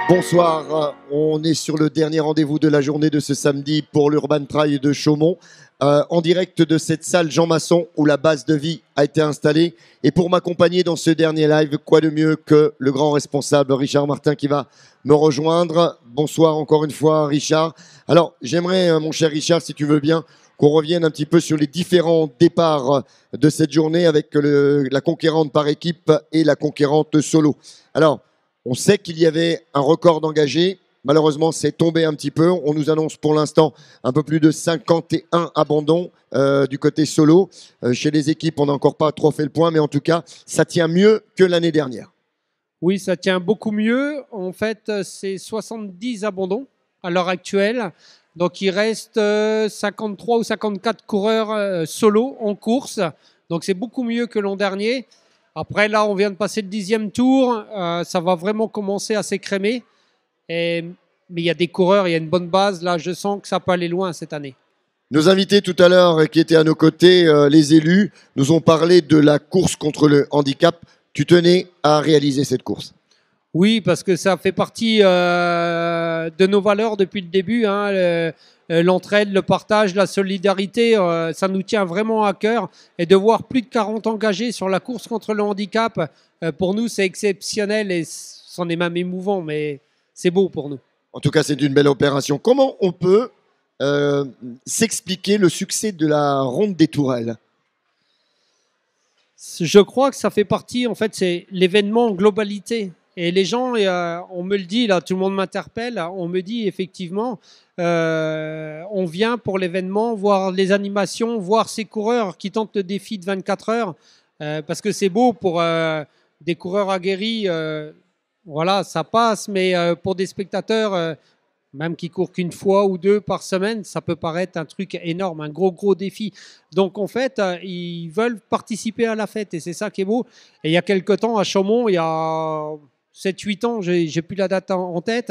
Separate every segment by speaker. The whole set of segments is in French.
Speaker 1: Bonsoir, on est sur le dernier rendez-vous de la journée de ce samedi pour l'Urban Trail de Chaumont, en direct de cette salle Jean Masson où la base de vie a été installée. Et pour m'accompagner dans ce dernier live, quoi de mieux que le grand responsable Richard Martin qui va me rejoindre. Bonsoir encore une fois Richard. Alors j'aimerais, mon cher Richard, si tu veux bien, qu'on revienne un petit peu sur les différents départs de cette journée avec la conquérante par équipe et la conquérante solo. Alors, on sait qu'il y avait un record d'engagés. Malheureusement, c'est tombé un petit peu. On nous annonce pour l'instant un peu plus de 51 abandons du côté solo. Chez les équipes, on n'a encore pas trop fait le point, mais en tout cas, ça tient mieux que l'année dernière.
Speaker 2: Oui, ça tient beaucoup mieux. En fait, c'est 70 abandons à l'heure actuelle. Donc, il reste 53 ou 54 coureurs solo en course. Donc, c'est beaucoup mieux que l'an dernier. Après, là, on vient de passer le 10e tour. Ça va vraiment commencer à s'écrémer. Mais il y a des coureurs, il y a une bonne base. Là, je sens que ça peut aller loin cette année.
Speaker 1: Nos invités tout à l'heure qui étaient à nos côtés, les élus, nous ont parlé de la course contre le handicap. Tu tenais à réaliser cette course?
Speaker 2: Oui, parce que ça fait partie de nos valeurs depuis le début. L'entraide, le partage, la solidarité, ça nous tient vraiment à cœur. Et de voir plus de 40 engagés sur la course contre le handicap, pour nous, c'est exceptionnel et c'en est même émouvant, mais c'est beau pour nous.
Speaker 1: En tout cas, c'est une belle opération. Comment on peut s'expliquer le succès de la Ronde des Tourelles?
Speaker 2: Je crois que ça fait partie, en fait, c'est l'événement en globalité. Et les gens, on me le dit, là, tout le monde m'interpelle, on me dit effectivement, on vient pour l'événement, voir les animations, voir ces coureurs qui tentent le défi de 24 heures, parce que c'est beau pour des coureurs aguerris, voilà, ça passe, mais pour des spectateurs, même qui courent qu'une fois ou deux par semaine, ça peut paraître un truc énorme, un gros défi. Donc en fait, ils veulent participer à la fête et c'est ça qui est beau. Et il y a quelque temps à Chaumont, il y a 7-8 ans, j'ai plus la date en tête,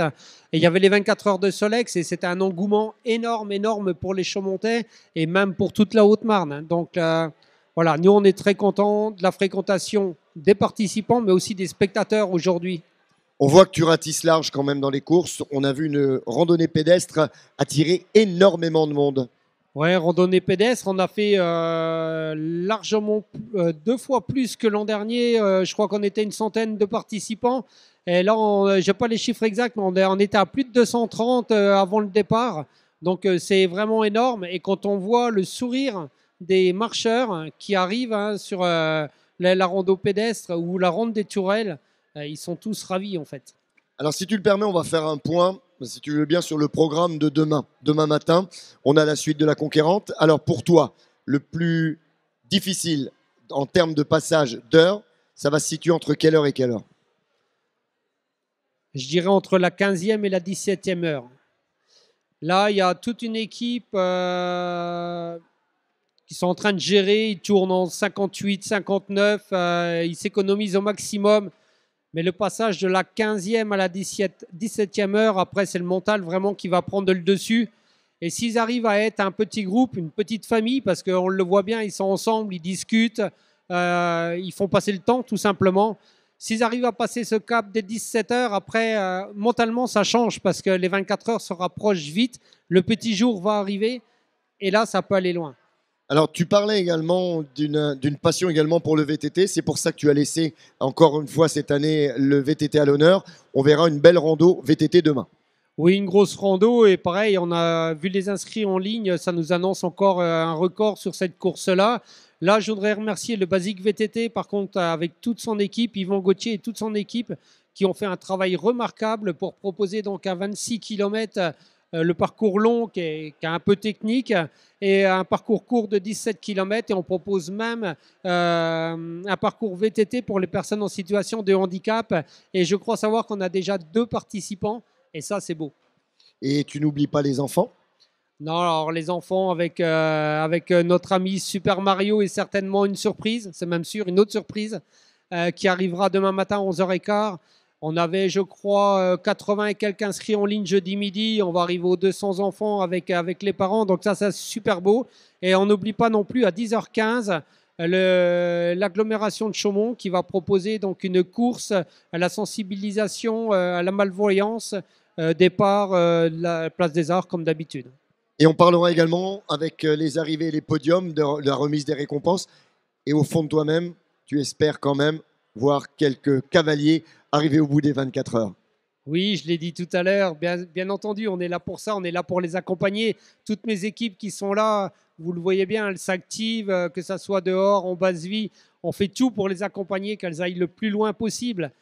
Speaker 2: et il y avait les 24 heures de Solex et c'était un engouement énorme pour les Chaumontais et même pour toute la Haute-Marne. Donc voilà, nous on est très contents de la fréquentation des participants mais aussi des spectateurs aujourd'hui.
Speaker 1: On voit que tu ratisses large quand même dans les courses. On a vu une randonnée pédestre attirer énormément de monde.
Speaker 2: Ouais, randonnée pédestre, on a fait largement 2 fois plus que l'an dernier. Je crois qu'on était une centaine de participants. Et là, je n'ai pas les chiffres exacts, mais on était à plus de 230 avant le départ. Donc, c'est vraiment énorme. Et quand on voit le sourire des marcheurs qui arrivent sur la rando pédestre ou la ronde des Tourelles, ils sont tous ravis en fait.
Speaker 1: Alors, si tu le permets, on va faire un point, si tu veux bien, sur le programme de demain. Demain matin, on a la suite de la conquérante. Alors, pour toi, le plus difficile en termes de passage d'heure, ça va se situer entre quelle heure et quelle heure?
Speaker 2: Je dirais entre la 15e et la 17e heure. Là, il y a toute une équipe qui sont en train de gérer. Ils tournent en 58, 59. Ils s'économisent au maximum. Mais le passage de la 15e à la 17e heure, après, c'est le mental vraiment qui va prendre le dessus. Et s'ils arrivent à être un petit groupe, une petite famille, parce qu'on le voit bien, ils sont ensemble, ils discutent, ils font passer le temps tout simplement. S'ils arrivent à passer ce cap des 17 heures, après, mentalement, ça change parce que les 24 heures se rapprochent vite. Le petit jour va arriver et là, ça peut aller loin.
Speaker 1: Alors, tu parlais également d'une passion également pour le VTT. C'est pour ça que tu as laissé encore une fois cette année le VTT à l'honneur. On verra une belle rando VTT demain.
Speaker 2: Oui, une grosse rando et pareil, on a vu les inscrits en ligne, ça nous annonce encore un record sur cette course-là. Là, je voudrais remercier le Basic VTT, par contre, avec toute son équipe, Yvan Gauthier et toute son équipe, qui ont fait un travail remarquable pour proposer donc à 26 km le parcours long qui est un peu technique et un parcours court de 17 km et on propose même un parcours VTT pour les personnes en situation de handicap et je crois savoir qu'on a déjà 2 participants et ça c'est beau.
Speaker 1: Et tu n'oublies pas les enfants?
Speaker 2: Non, alors les enfants avec notre ami Super Mario est certainement une surprise, c'est même sûr, une autre surprise qui arrivera demain matin à 11h15. On avait, je crois, 80 et quelques inscrits en ligne jeudi midi. On va arriver aux 200 enfants avec les parents. Donc ça, c'est super beau. Et on n'oublie pas non plus à 10h15 l'agglomération de Chaumont qui va proposer donc une course à la sensibilisation à la malvoyance, départ de la place des Arts comme d'habitude.
Speaker 1: Et on parlera également avec les arrivées et les podiums de la remise des récompenses. Et au fond de toi-même, tu espères quand même voir quelques cavaliers arriver au bout des 24 heures.
Speaker 2: Oui, je l'ai dit tout à l'heure, bien entendu, on est là pour ça, on est là pour les accompagner. Toutes mes équipes qui sont là, vous le voyez bien, elles s'activent, que ça soit dehors, en basse vie, on fait tout pour les accompagner, qu'elles aillent le plus loin possible.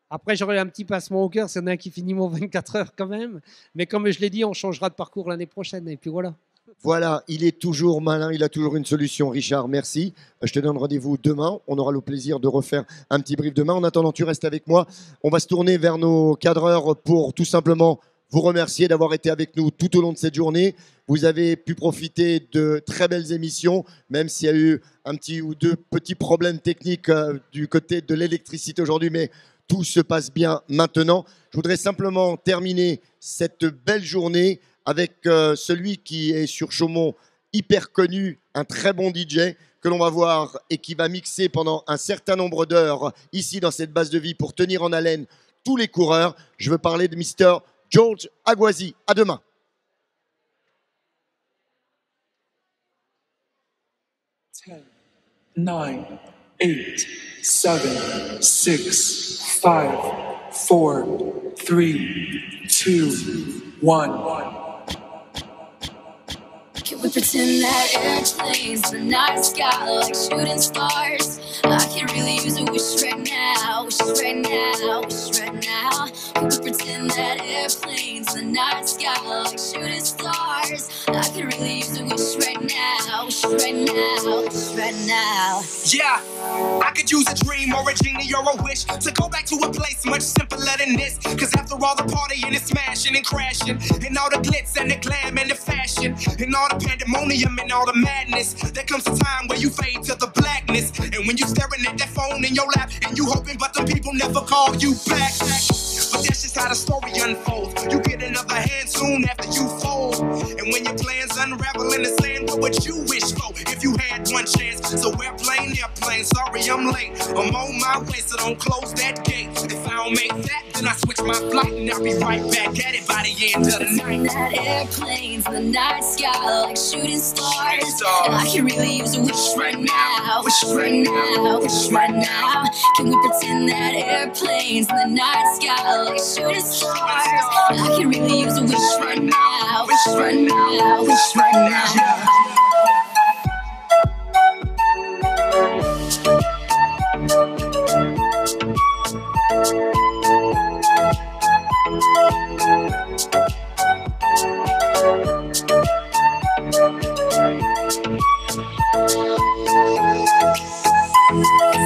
Speaker 2: Après, j'aurai un petit passement au cœur, s'il y en a un qui finit mon 24 heures quand même. Mais comme je l'ai dit, on changera de parcours l'année prochaine. Et puis voilà.
Speaker 1: Voilà, il est toujours malin, il a toujours une solution. Richard, merci. Je te donne rendez-vous demain. On aura le plaisir de refaire un petit brief demain. En attendant, tu restes avec moi. On va se tourner vers nos cadreurs pour tout simplement vous remercier d'avoir été avec nous tout au long de cette journée. Vous avez pu profiter de très belles émissions, même s'il y a eu un petit ou deux petits problèmes techniques du côté de l'électricité aujourd'hui, mais tout se passe bien maintenant. Je voudrais simplement terminer cette belle journée avec celui qui est sur Chaumont, hyper connu, un très bon DJ que l'on va voir et qui va mixer pendant un certain nombre d'heures ici dans cette base de vie pour tenir en haleine tous les coureurs. Je veux parler de Mr. George Aguazi. À demain.
Speaker 3: 10, 9, 8, 7, 6, 5, 4, 3, 2, 1.
Speaker 4: Can we pretend that airplanes in the night sky like shooting stars? I can really use a wish right now, wish right now, wish right now. Can we pretend that airplanes in the night sky like shooting stars? I can really use a wish right now, wish right now, wish right now.
Speaker 5: Yeah, I could use a dream or a genie or a wish to go back to a place much simpler than this. Cause after all the partying and smashing and crashing, and all the glitz and the glam and the fashion, and all the pandemonium and all the madness, there comes a time where you fade to the blackness. And when you staring at that phone in your lap and you hoping but the people never call you back. But that's just how the story unfolds. You get another hand soon after you fold. And when your plans unravel in the sand, what would you wish for if you had one chance? So airplane, sorry I'm late. I'm on my way, so don't close that gate. If I don't make that, then I switch my flight and I'll be right back at it by the end of the night.
Speaker 4: That airplanes in the night sky like shooting stars. And I can really use a wish right now, wish right now, wish right now. Can we pretend that airplanes in the night sky like shooting stars? And I can really use a wish right now, wish right now, wish right now.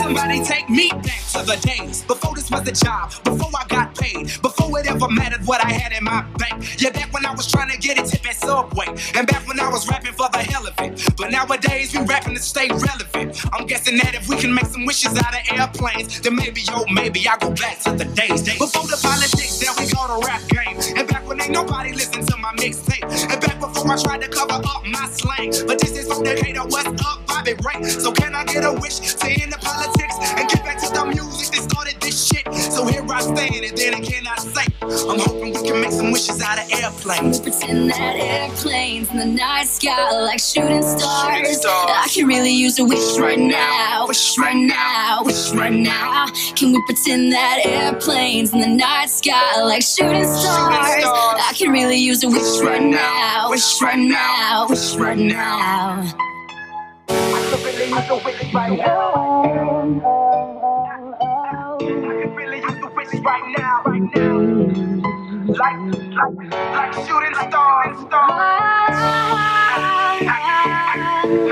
Speaker 5: Somebody take me back to the days before this was a job, before I got paid, before it ever mattered what I had in my bank. Yeah, back when I was trying to get a tip at Subway, and back when I was rapping for the hell of it. But nowadays we rapping to stay relevant. I'm guessing that if we can make some wishes out of airplanes, then maybe, oh maybe I'll go back to the days before the politics, there we go the rap game. And back when ain't nobody listened to my mixtape, and back before I tried to cover up my slang. But this is for Decatur, what's up, Bobby Ray? So can I get a wish to end the politics and get back to the music that started this shit? So here I stand, and then again I say, I'm hoping we can make some wishes out of airplanes.
Speaker 4: Pretend that airplanes in the night sky like shooting stars. I can really use a wish right now, wish right now, wish right now. Can we pretend that airplanes in the night sky like shooting stars? I can really use a wish right now, wish right now, wish right now.
Speaker 5: I could really use a wish right now. I could really use a wish right now, like shooting stars. I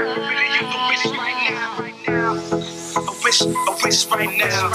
Speaker 5: could really use a wish right now. A wish right now.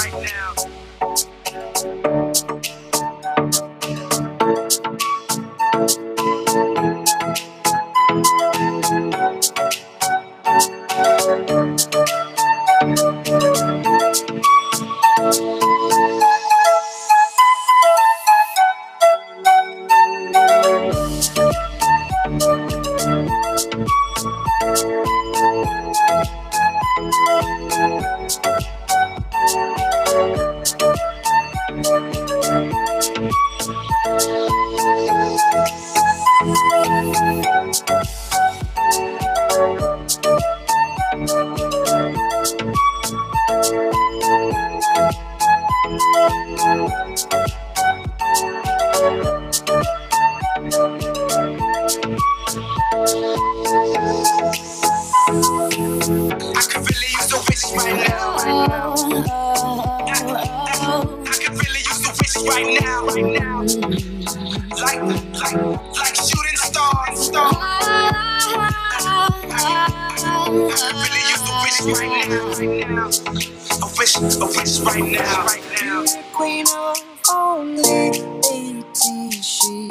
Speaker 6: Queen of only 80, she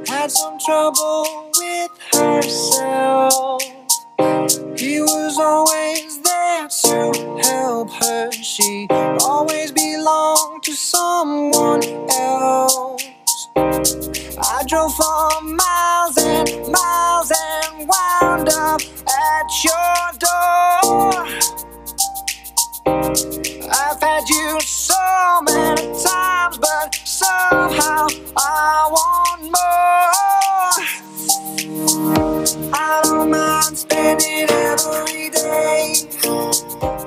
Speaker 6: had some trouble with herself. He was always there to help her. She always belonged to someone else. I drove for miles and miles and wound up at your door. I've had you so many times, but somehow I want more. I don't mind spending every day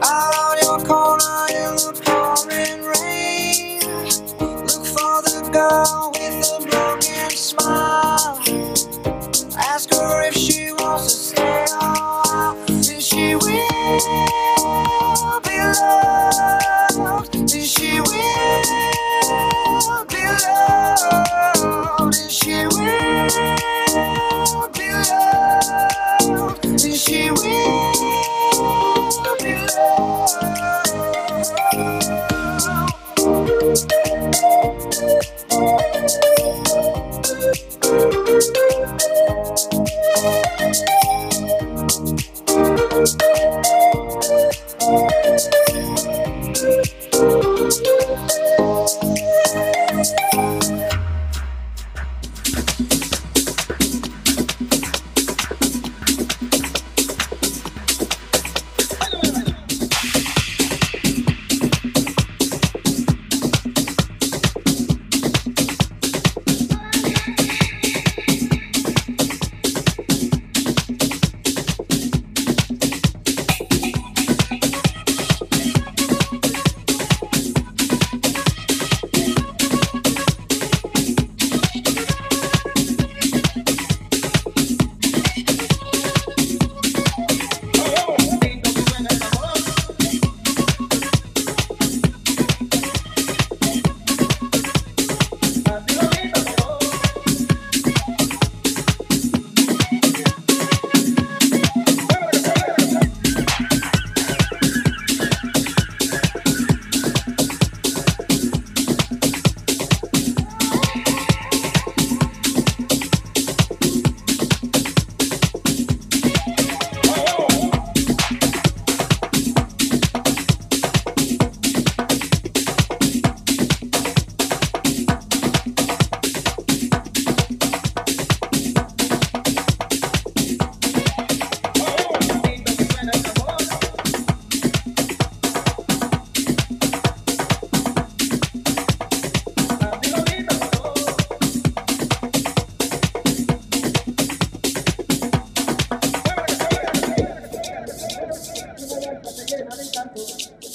Speaker 6: out on your corner in the pouring rain. Look for the girl with the broken smile. Ask her if she wants to stay a while. Then she will be loved. Then she will be loved. Then she will be loved. Then she will be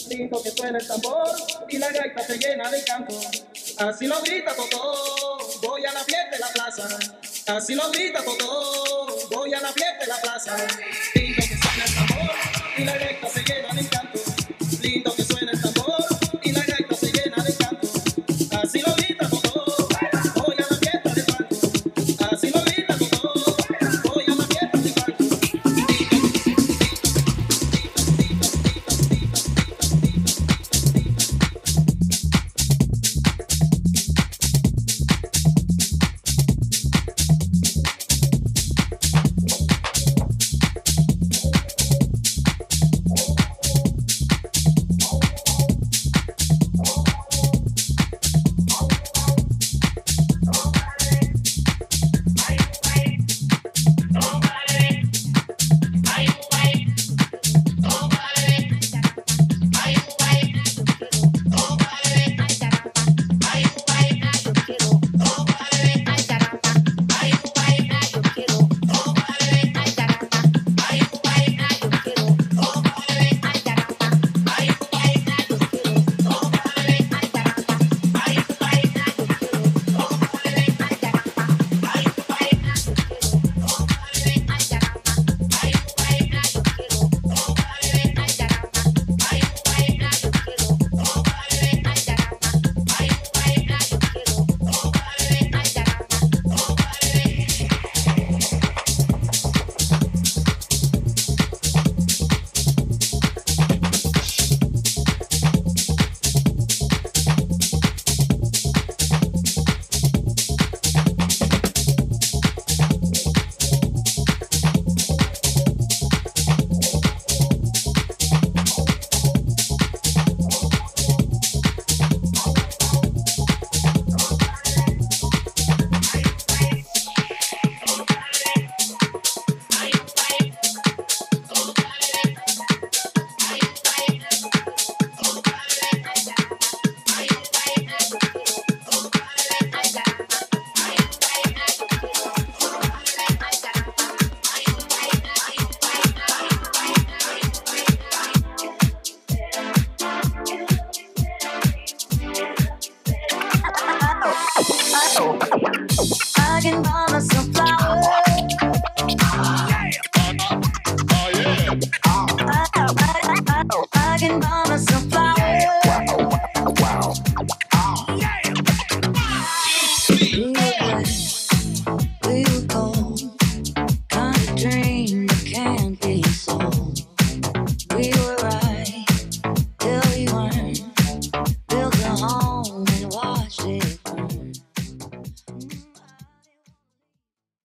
Speaker 7: lindo que suena el tambor y la gaita se llena de canto. Así lo grita Totó, voy a la fiesta de la plaza. Así lo grita Totó, voy a la fiesta de la plaza. Lindo que suena el tambor y la gaita se llena de canto. Lindo que suena el tambor y la gaita se llena de canto. Así lo grita Totó, voy a la fiesta de Franco. Así lo grita Totó, voy a la fiesta de Franco.
Speaker 6: so